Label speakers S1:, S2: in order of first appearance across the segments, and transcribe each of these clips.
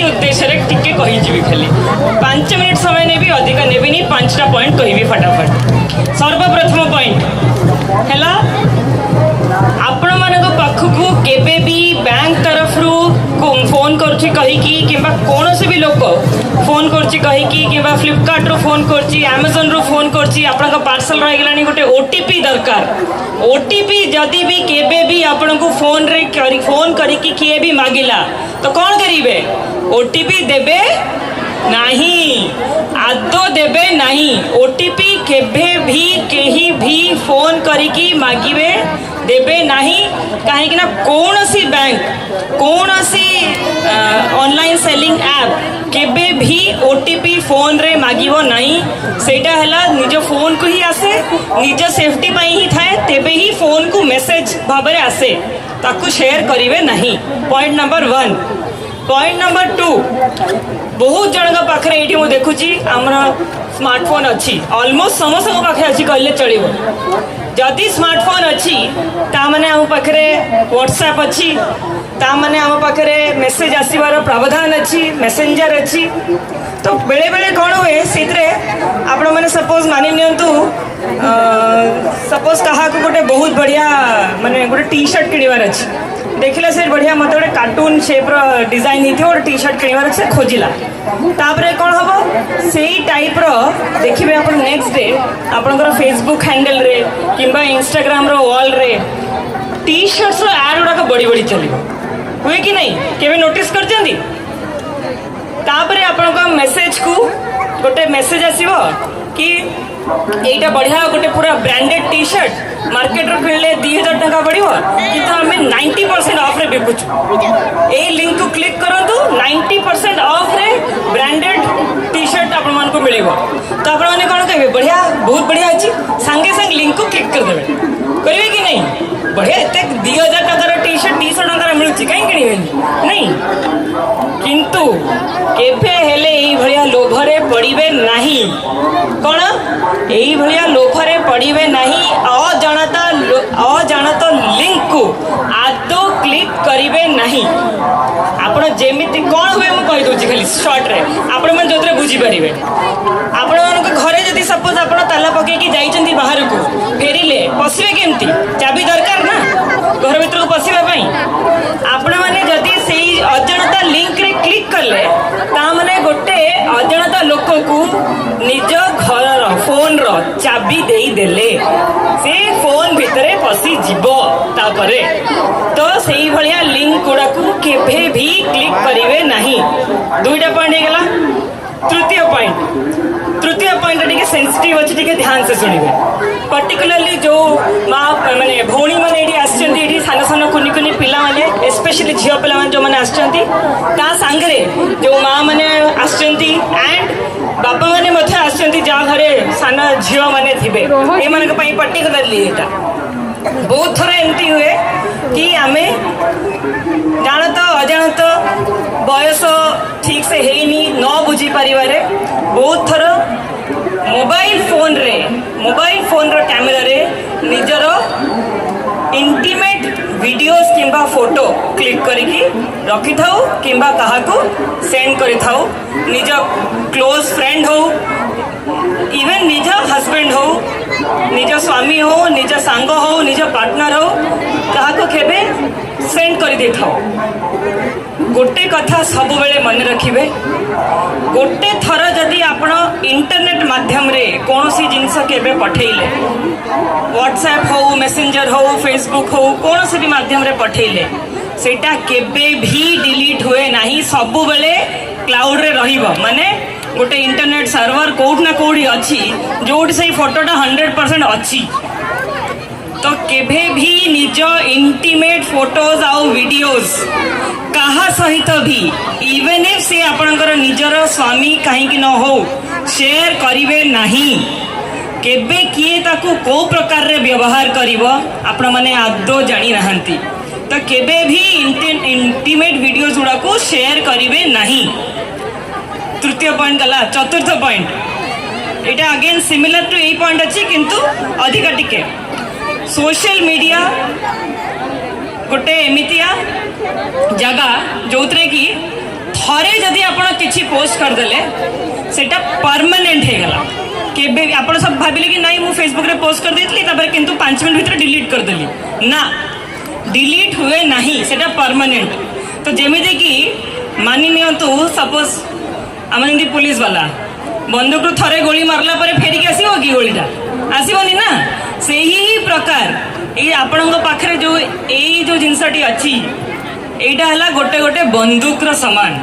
S1: उद्देश्य रे टिके कहीजी खाली 5 मिनिट समय ने भी अधिक नेबिनी 5टा पॉइंट कहबी फटाफट। सर्वप्रथम पॉइंट हैला आपण मानक पाखकू केबे भी बैंक तरफ रु फोन करछि कहिकी किंबा कोनोसी भी लोक फोन करछि कहिकी किंबा फ्लिपकार्ट रो फोन करछि अमेज़न रो फोन करछि आपन पार्सल रहि गेलानी गोटे ओटीपी दरकार। ओटीपी जदि भी केबे भी आपन को फोन रे फोन करिकी किए भी मागिला तो कौन करिवे? ओटीपी देबे नहीं, आदो देबे नहीं। ओटीपी केबे भी केही भी फोन करिकी मागिवे देबे नहीं कहीं ना कौन सी बैंक कौन सी ऑनलाइन सेलिंग ऐप केबे भी ओटीपी फोन रे मागिबो नहीं। सेटा हला निज फोन को ही आसे निज सेफ्टी पाई ही थाए तेबे ही फोन को मेसेज भाबरे आसे ताकू शेयर करिवे नहीं। Point number 1। पॉइंट नंबर 2 बहुत जन पाखे ये मुझे देखुची आमर स्मार्टफोन अच्छी ऑलमोस्ट समस्त पाखे अच्छी कहले चलो। जदि स्मार्टफोन अच्छी ताने आम पाखे व्हाट्सएप अच्छी ताने आम पाखे मेसेज आसबार प्रावधान अच्छी मैसेंजर अच्छी। तो बेले बेले कौन हुए से आपण मैंने सपोज मानि नियंतु सपोज कहा गोटे बहुत बढ़िया माने गोटे टी शर्ट किणवार अच्छी देखला से बढ़िया मत गोटे कार्टून शेप डिजाइन ही गोटे टी शर्ट किणवार से खोजिला तापरे कौन हम से टाइप देखिए आप नेक्स्ट डे आपंकर फेसबुक हैंडल रे किंबा इंस्टाग्राम रो वॉल रे टी शर्ट्स रो एड गुड़ाक बढ़ी बढ़ी चलो हुए कि नहीं केवे नोटिस करछंती? तापरे आपन मेसेज को गोटे मेसेज आसीबो कि एटा बढ़िया गोटे पूरा ब्रांडेड टी शर्ट मार्केट रो किनले 2000 टका पड़िबो किंतु हमें 90% ऑफ रे बिकुछु ए लिंक को क्लिक करंतु 90% ऑफ रे ब्रांडेड टी शर्ट आपण मन को मिलिबो। तो आपण माने कोन कहबे बढ़िया बहुत बढ़िया अछि संगे संग लिंक को क्लिक कर देबे करिवे कि नहीं? बढ़िया एते 2000 टका टी शर्ट 200 टका मिलुछि काई किनिबे नहीं। किंतु केफे हेले एई भलिया लोभरे पड़िबे नाही। कोन एई भलिया लोभरे पड़िबे नाही। अजाणत लिंक को आदो क्लिक करिवे नहीं। आपण जेमिति कोन हुए मु कहि दोछि खाली शॉर्ट रे आपण मन जोतरे बुझी परिबे। आपण मन को घरे जदी सपोज आपण ताला पके कि जाइचंती बाहर को फेरिले पसिबे केमती चाबी दरकार ना घर भीतर को पसिबा पई। आपण माने जदी सेई अजाणत लिंक रे क्लिक करले ता माने गोटे अजाणत लोक को निज घर फोन रो चाबी देई देले से फोन भितरे पसी जीवो तापरे तो सेई भलिया लिंक गुड़ा को केभे भी क्लिक करिवे नहीं। 2टा पॉइंट हेगला। तृतीय पॉइंट टिके सेंसिटिव अछि टिके ध्यान से सुनिबे। पर्टिकुलरली जो मां माने भौणी माने एठी आछंती एठी सान सान कुनी कुनी पिला माने स्पेशली झियो पिला माने जो माने आछंती ता सांगरे जो मां माने आछंती एंड बापा माने मथे आछंती जा घरे सान झियो माने थिबे ए माने के पई पर्टिकुलरली एटा बहुत थोड़ा एमती हुए कि आमे जानत अजाणत बयस ठीक से हेनी न बुझी पारिबारे बहुत थर मोबाइल फोन रो कैमेरा रे निजर इंटीमेट वीडियोस किंबा फोटो क्लिक करिकी रखि थाउ किंबा कहा को सेंड करि थाउ निज क्लोज फ्रेंड हो इवन निज हस्बैंड हो निज स्वामी हो निज सांग हो निज पार्टनर हो कहा को केबे सेंड कर दे थाओ। गोटे कथा सब बेले मन रखिबे गोटे थर जदि आपण इंटरनेट माध्यम रे कोनोसी जिंस केबे पठेइले व्हाट्सएप हो मैसेंजर हो फेसबुक हो कोनोसी भी माध्यम रे पठेइले सेटा केबे भी डिलीट हुए नाही सब बेले क्लाउड रे रहिबो माने गोटे इंटरनेट सर्वर कोठ ना कोठी अच्छी जोठी से फोटोटा 100% अच्छी तो केभे भी निज इंटीमेट फोटोज आउ वीडियोस कहा सहित भी इवन इफ से आपणकर निजर स्वामी कहीं न हो शेयर करिवे नहीं। केबे किए ताकू को प्रकार रे व्यवहार करिवो आपण माने आदो जानी नहंती तो केबे भी इंटीमेट वीडियोस गुड़ा को शेयर करिवे नहीं। तृतीय पॉइंट गला। चतुर्थ पॉइंट एटा again similar to a point अच्छी किंतु अधिक टिके सोशल मीडिया गोटे एमितिया जगह जो कि थरे जदि आपण किछि पोस्ट करदेले सेटा परमानेंट हो गला केबे आपण सब भाबिले कि नहीं मु फेसबुक रे पोस्ट कर देतली तापर किंतु 5 मिनिट भीतर डिलीट कर देली ना डिलीट हुए नहीं सेटा परमानेंट तो जेमिति कि मानि नियंतु सपोज आम जमी पुलिस वाला बंदूक थरे गोली मारला पर फेरिक आसो कि गोलीटा आसबनी ना से ही प्रकार ये आपण पाखे जो जो जिनसटी अच्छी एटा हला गोटे गोटे बंदूक रो समान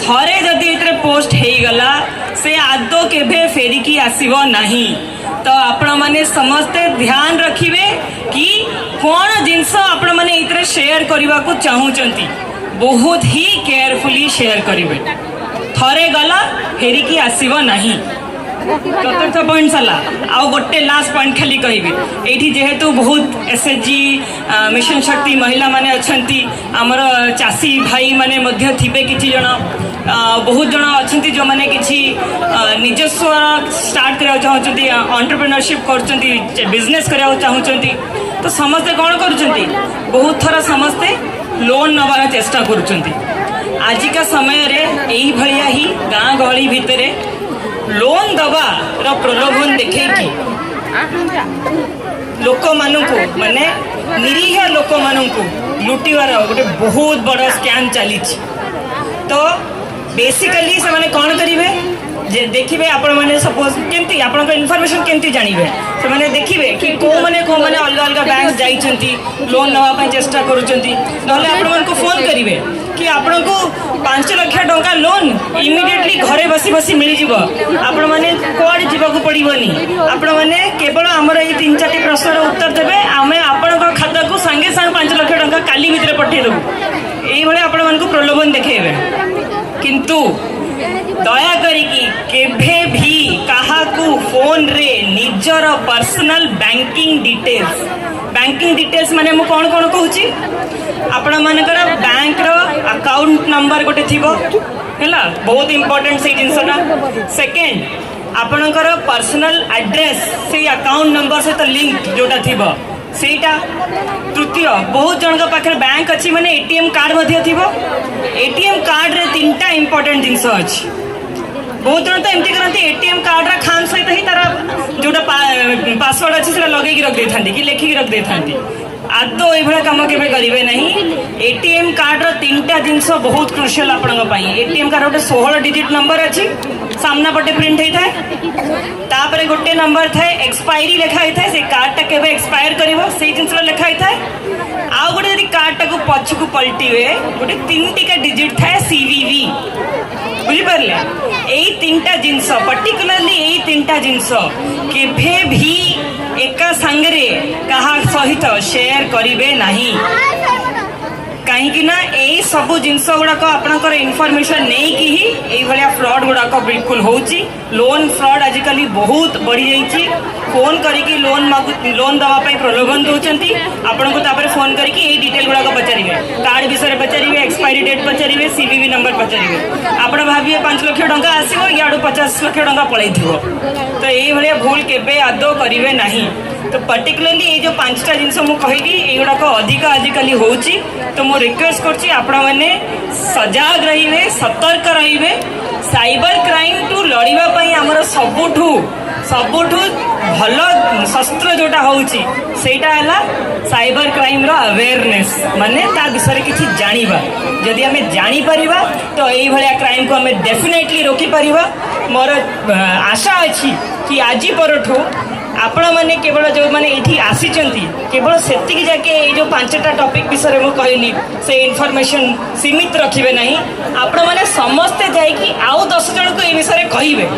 S1: थरे जदि एतरे पोस्ट हो गला से आदो केभे फेरिकी आसीबो नहीं तो आपण माने समस्ते ध्यान रखिबे कि कौन जिनस आपण माने एतरे शेयर करबा को चाहूचंती बहुत ही केयरफुली शेयर करिवे थरे गला फेरिकी आसीबो नहीं चतुर्थ पॉइंट सारा आउ गोटे लास्ट पॉइंट खाली कहबी एठी जेहेतु बहुत एसएचजी मिशन शक्ति महिला माने अछंती हमर चासी भाई माने मध्य थिबे किछि जण बहुत जण अछंती जो माने किछि निजस्व स्टार्ट करा चाहउछंती एंटरप्रेन्योरशिप करछंती बिजनेस करा चाहउछंती तो समस्त कोन करछंती बहुत थरा समस्त लोन नबार चेष्टा करछंती आजिका समय रे एही भलिया ही गाँ गहली भितरे लोन दबा प्रलोभन देखी लोक मानू माने निरीह लोक मानू लुटिवार गोटे बहुत बड़ स्कैम चली तो बेसिकली से माने कौन करेंगे जे देखिए आपण मैंने सपोज केमती आपण इनफॉरमेशन केमती जानवे से मैंने देखिए कि को मैंने अलग अलग बैंक जाइछंती लोन नवा चेष्टा करूछंती नहले आपण मन को फोन करेंगे कि आपण को 5 लाख टंका लोन इमिडिएटली घरे बसी बसी मिल जिवो आपण माने कोड जीवाकू पड़िबनी आपण माने केवल हमर ए 3-4 प्रश्नर उत्तर देबे आमे आपण को खाता को संगे संग 5 लाख टंका काली भितर पठे देबो एई भले आपण मन को प्रलोभन देखेबे किंतु दया करिकी केभे भी काहाकू फोन रे निजर पर्सनल बैंकिंग डिटेल्स माने मु कोन कोन कहूची आपण मानकर बैंक रो अकाउंट नंबर गोटे थिबो हैला बहुत इंपोर्टेंट से जिनसटा सेकंड आपणकर पर्सनल एड्रेस से अकाउंट नंबर से तो लिंक जोटा थिबो सेटा तृतीय बहुत जन पाखे बैंक अच्छी माने एटीएम कार्ड मध्य थिबो एटीएम कार्ड रे 3टा इंपोर्टेंट जिनस अछि बहुत जन तो एमती करती एटीएम कार्ड रा खान सहित ही तारा जोटा पासवर्ड अच्छे से लगे रख दे था कि लेखिक रख दे था आदो ये कम के करेंगे नहीं एटीएम कार्ड रो 3टा जिनस बहुत क्रुशियल आपण एटीएम कार्ड गोटे 16 डिजिट नंबर अच्छी सामना पटे प्रिंट होता है तापर गोटे नंबर थाए एक्सपायरी लिखा होता है से कार्ड टा केबे एक्सपायर करिवो से जिनस लिखा होता है आ गोटे यदि कार्ड टा को पछ को पलटिवे गोटे 3टिका डिजिट थाए सीवीवी बुझी पारले एई 3टा जिनस पर्टिकुलरली एई 3टा जिनस केभे भी एका संगरे कहा सहित शेयर करिवे नहीं कहीं ना यही सबू जिनस गुड़ाक आपंकर इनफॉरमेशन नहीं कि ही यही भाया फ्रॉड गुड़ाक बिल्कुल होची लोन फ्रॉड आजिकल बहुत बढ़ी जाइए फोन करके लोन दवाई प्रलोभन दौरान आपन को तापर फोन करके यही डिटेल गुड़ाक पचारे कार्ड विषय पचारे एक्सपायरी डेट पचारे सीवीवी नंबर पचारे आप भाविए 5 लाख टंका आसो इाड़ू 50 लाख टंका पलि तो यही भाया भूल केबे आदौ करेंगे नहीं तो पर्टिकुलरली ये जो 5टा जिनस मुझे कहली युवाक अधिक आजिकल होची तो मु रिक्वेस्ट करछि आपण माने सजाग रहिबे सतर्क रहिबे साइबर क्राइम टू लड़िबा पई हमर सबुठू भल शस्त्र जोटा होची सेटा हला साइबर क्राइम रो अवेयरनेस माने ता विषय किछि जानिबा जदि हमें जानि परिबा तो एई भलिया क्राइम को हमें डेफिनेटली रोकी परिबा मोर आशा अछि कि आजि परठू आपण माने केवल जो माने एठी आसीचंती केवल सेतिक जाके ए जो 5टा टॉपिक विषय मु कहली से इनफॉरमेशन सीमित रखिबे नहीं आपण माने समस्त जाई कि आउ 10 जन को ए विषय कहिबे।